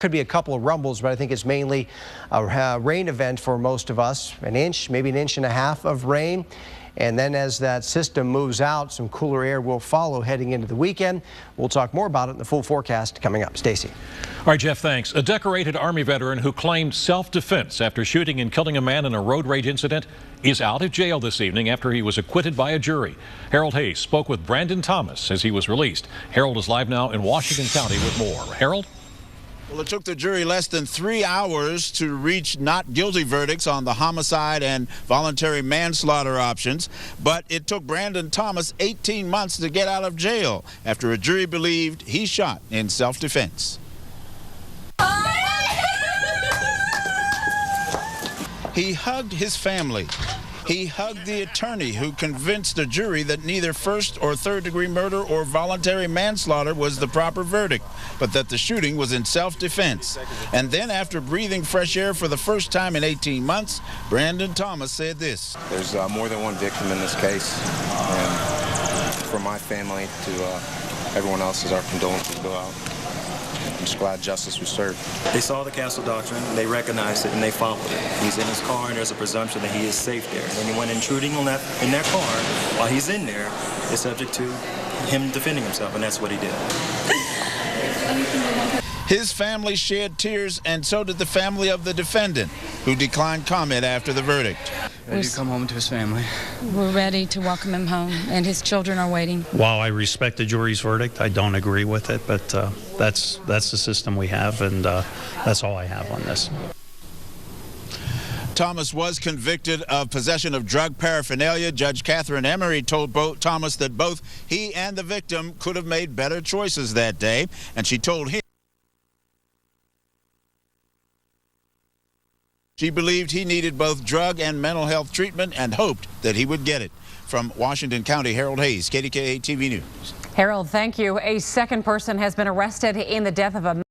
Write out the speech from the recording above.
Could be a couple of rumbles, but I think it's mainly a rain event for most of us. An inch, maybe an inch and a half of rain. And then as that system moves out, some cooler air will follow heading into the weekend. We'll talk more about it in the full forecast coming up. Stacy. All right, Jeff, thanks. A decorated Army veteran who claimed self-defense after shooting and killing a man in a road rage incident is out of jail this evening after he was acquitted by a jury. Harold Hayes spoke with Brandon Thomas as he was released. Harold is live now in Washington County with more. Harold? Well, it took the jury less than 3 hours to reach not guilty verdicts on the homicide and voluntary manslaughter options, but it took Brandon Thomas 18 months to get out of jail after a jury believed he shot in self-defense. He hugged his family. He hugged the attorney who convinced the jury that neither first or third-degree murder or voluntary manslaughter was the proper verdict, but that the shooting was in self-defense. And then, after breathing fresh air for the first time in 18 months, Brandon Thomas said this. There's more than one victim in this case, and for my family to everyone else, our condolences go out. I'm just glad justice was served. They saw the castle doctrine, they recognized it, and they followed it. He's in his car, and there's a presumption that he is safe there. And anyone intruding on in that car while he's in there is subject to him defending himself, and that's what he did. His family shed tears, and so did the family of the defendant, who declined comment after the verdict. Ready to come home to his family. We're ready to welcome him home, and his children are waiting. While I respect the jury's verdict, I don't agree with it, but that's the system we have, and that's all I have on this. Thomas was convicted of possession of drug paraphernalia. Judge Catherine Emery told Thomas that both he and the victim could have made better choices that day, and she told him she believed he needed both drug and mental health treatment and hoped that he would get it. From Washington County, Harold Hayes, KDKA TV News. Harold, thank you. A second person has been arrested in the death of a